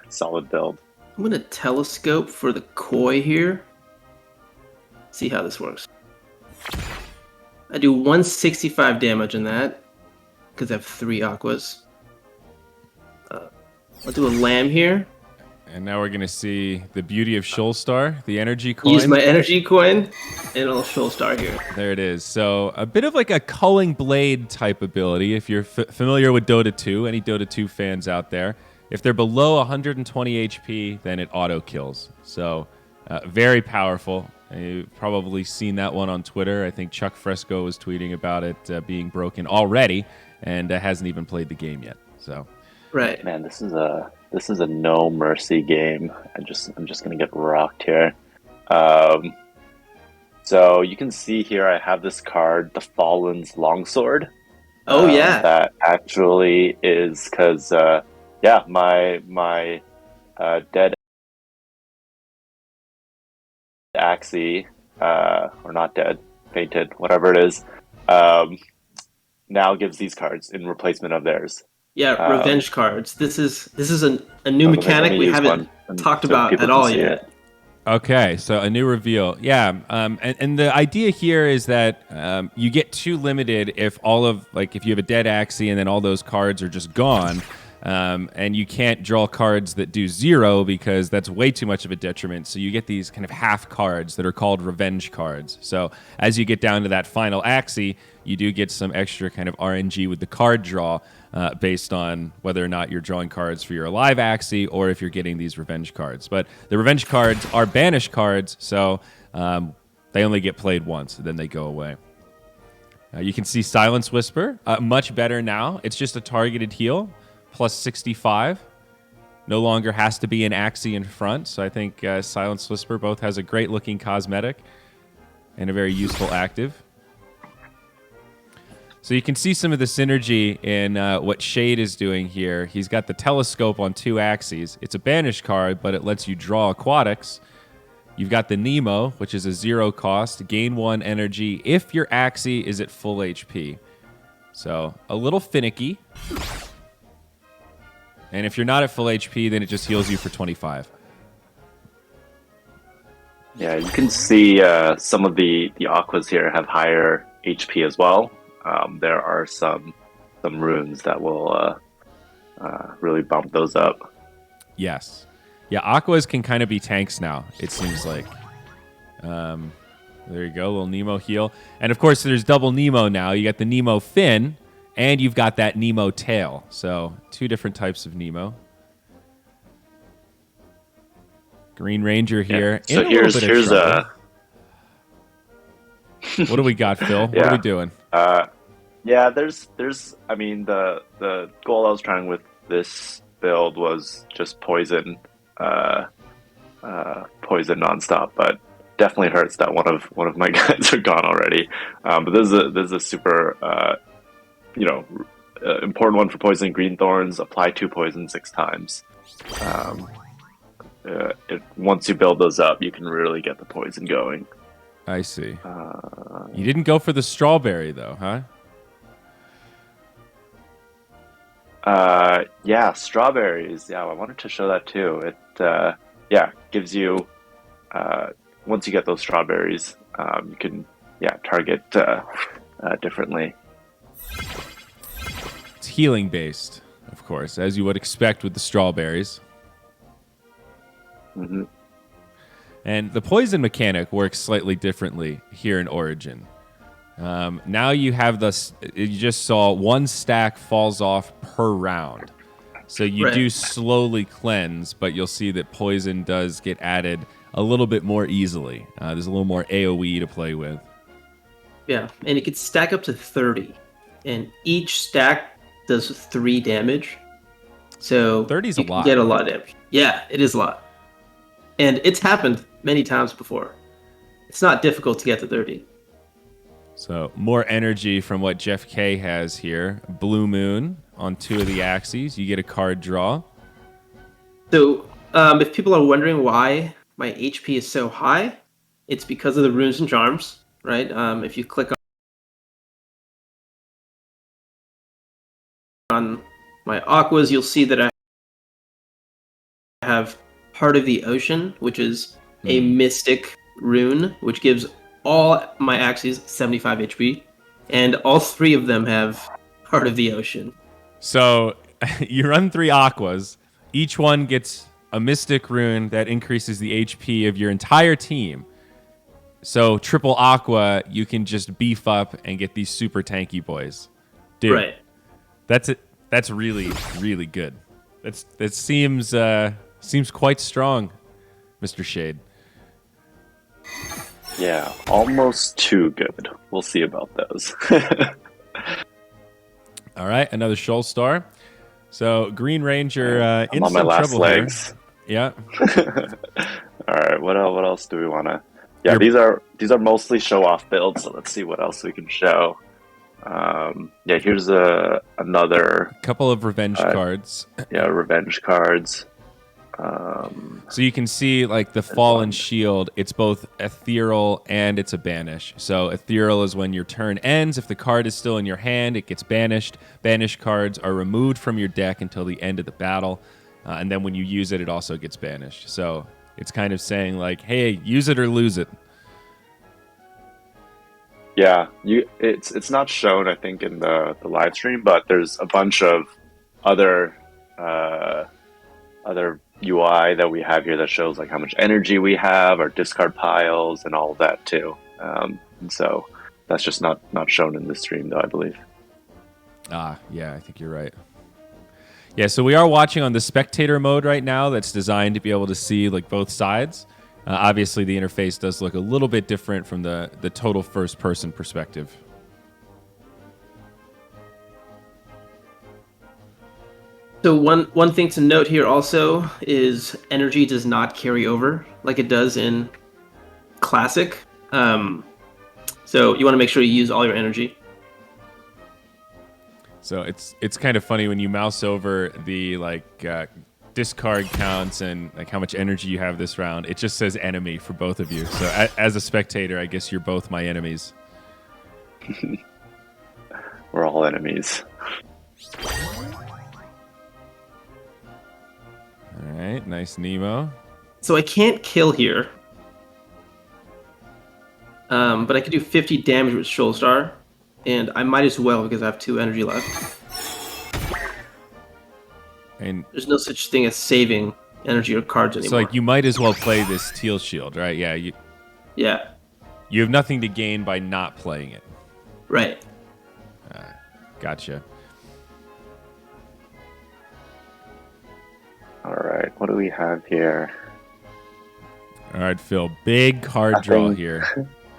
solid build. I'm gonna telescope for the koi here. See how this works. I do 165 damage on that because I have 3 aquas. I'll do a lamb here. And now we're going to see the beauty of Shoalstar, the energy Use coin. my energy coin, and I'll show star here. There it is. So a bit of like a culling blade type ability. If you're familiar with Dota 2, any Dota 2 fans out there, if they're below 120 HP, then it auto kills. So very powerful. You've probably seen that one on Twitter. I think Chuck Fresco was tweeting about it being broken already, and hasn't even played the game yet. So, right, man, this is a no mercy game. I'm just gonna get rocked here. So you can see here I have this card, the Fallen's Longsword. Oh yeah, that actually is because yeah, my dead Axie, or not dead, fainted, whatever it is, now gives these cards in replacement of theirs. yeah. Revenge cards. This is a new So mechanic we haven't talked so about people at can all see yet. it. okay, so a new reveal. Yeah, and the idea here is that you get too limited if if you have a dead Axie and then all those cards are just gone. And you can't draw cards that do 0 because that's way too much of a detriment. So you get these kind of half cards that are called revenge cards. So as you get down to that final Axie, you do get some extra kind of RNG with the card draw based on whether or not you're drawing cards for your alive Axie or if you're getting these revenge cards. But the revenge cards are banish cards, so they only get played once, and then they go away. You can see Silence Whisper, much better now. It's just a targeted heal. Plus 65. No longer has to be an Axie in front. So I think Silence Whisper both has a great looking cosmetic and a very useful active. So you can see some of the synergy in what Shade is doing here. He's got the Telescope on 2 Axies. It's a banish card, but it lets you draw aquatics. You've got the Nemo, which is a 0 cost. Gain 1 energy if your Axie is at full HP. So a little finicky. And if you're not at full HP, then it just heals you for 25. Yeah, you can see some of the aquas here have higher HP as well. There are some runes that will really bump those up. Yes. Yeah, aquas can kind of be tanks now, it seems like. There you go, little Nemo heal. And of course, there's double Nemo now. You got the Nemo fin, and you've got that Nemo tail. So 2 different types of Nemo. Green Ranger here. Yeah. So here's what do we got, Phil? Yeah. What are we doing? Yeah, there's I mean the goal I was trying with this build was just poison nonstop, but definitely hurts that one of my guys are gone already. But this is a super important one for poison. Green thorns, apply 2 poison 6 times. Once you build those up, you can really get the poison going. I see. You didn't go for the strawberry though, huh? Yeah, strawberries. Yeah, I wanted to show that too. It gives you once you get those strawberries, you can target differently. It's healing based, of course, as you would expect with the strawberries. Mm-hmm. And the poison mechanic works slightly differently here in Origin. Now you have you just saw 1 stack falls off per round. So you do slowly cleanse, but you'll see that poison does get added a little bit more easily. There's a little more AoE to play with. Yeah, and it can stack up to 30. And each stack does 3 damage. So 30 is you a can lot. get a lot of damage. Yeah, it is a lot. And it's happened many times before. It's not difficult to get to 30. So more energy from what Jeff K has here. Blue Moon on 2 of the Axies. You get a card draw. So if people are wondering why my HP is so high, it's because of the runes and charms, right? If you click on my aquas, you'll see that I have Heart of the Ocean, which is a mystic rune, which gives all my Axies 75 HP, and all 3 of them have Heart of the Ocean. So you run 3 aquas. Each one gets a mystic rune that increases the HP of your entire team. So triple aqua, you can just beef up and get these super tanky boys. Dude, Right. that's it. That's really, really good. That seems quite strong, Mr. Shade. Yeah, almost too good. We'll see about those. All right, another Shoal Star. So Green Ranger I'm in on my some last trouble legs. here. Yeah. All right, what else do we want to? Yeah, these are mostly show off builds. So let's see what else we can show. Yeah, here's another Couple of revenge cards. Yeah, revenge cards. So you can see like the Fallen Shield, it's both ethereal and it's a banish. So ethereal is when your turn ends. If the card is still in your hand, it gets banished. Banished cards are removed from your deck until the end of the battle. And then when you use it, it also gets banished. So it's kind of saying like, hey, use it or lose it. Yeah, it's not shown, I think, in the live stream, but there's a bunch of other UI that we have here that shows like how much energy we have, our discard piles, and all of that too. And so that's just not shown in this stream, though, I believe. Yeah, I think you're right. Yeah, so we are watching on the spectator mode right now. That's designed to be able to see like both sides. Obviously, the interface does look a little bit different from the total first-person perspective. So one thing to note here also is energy does not carry over like it does in Classic. So you want to make sure you use all your energy. So it's kind of funny when you mouse over the discard counts and like how much energy you have this round. It just says enemy for both of you. So as a spectator, I guess you're both my enemies. We're all enemies. All right, nice Nemo. So I can't kill here. But I could do 50 damage with Shoal Star. And I might as well because I have 2 energy left. And there's no such thing as saving energy or cards anymore. So like you might as well play this Teal Shield, right? Yeah. You have nothing to gain by not playing it. Right. Gotcha. All right, what do we have here? All right, Phil, big card draw here.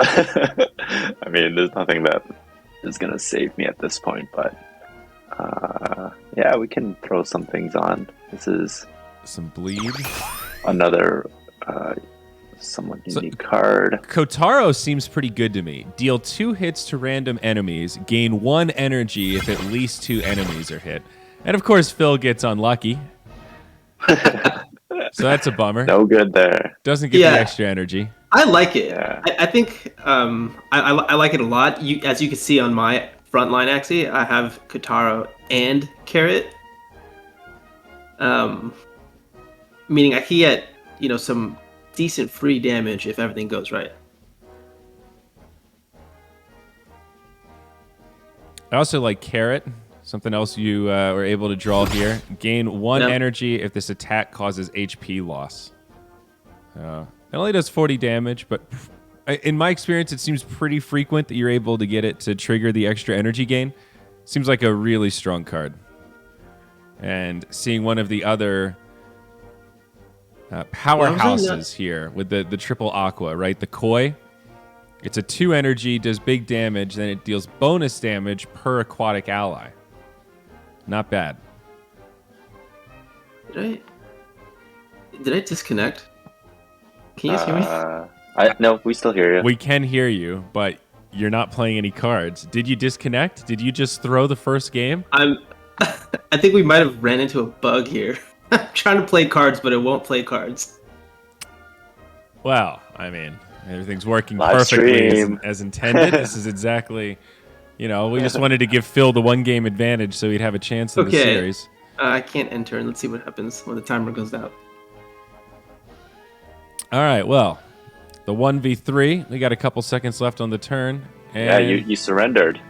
I mean, there's nothing that is going to save me at this point, but yeah, we can throw some things on. This is some bleed. Another somewhat unique card. Kotaro seems pretty good to me. Deal 2 hits to random enemies. Gain 1 energy if at least 2 enemies are hit. And of course, Phil gets unlucky. So that's a bummer. No good there. Doesn't get the extra energy. I like it. Yeah. I think I like it a lot. As you can see on my frontline Axie, I have Kotaro and Carrot. Meaning I can get some decent free damage if everything goes right. I also like Carrot. Something else you were able to draw here. Gain 1 energy if this attack causes HP loss. It only does 40 damage, but in my experience, it seems pretty frequent that you're able to get it to trigger the extra energy gain. Seems like a really strong card. And seeing one of the other powerhouses here with the triple aqua, right? The Koi. It's a 2 energy, does big damage, then it deals bonus damage per aquatic ally. Not bad. Did I disconnect? Can you guys hear me? No, we still hear you. We can hear you, but you're not playing any cards. Did you disconnect? Did you just throw the first game? I think we might have ran into a bug here. I'm trying to play cards, but it won't play cards. Well, I mean, everything's working Live perfectly as intended. This is exactly, we just wanted to give Phil the 1 game advantage so he'd have a chance in the series. I can't enter, and let's see what happens when the timer goes out. All right, well, the 1v3. We got a couple seconds left on the turn. And Yeah, you surrendered.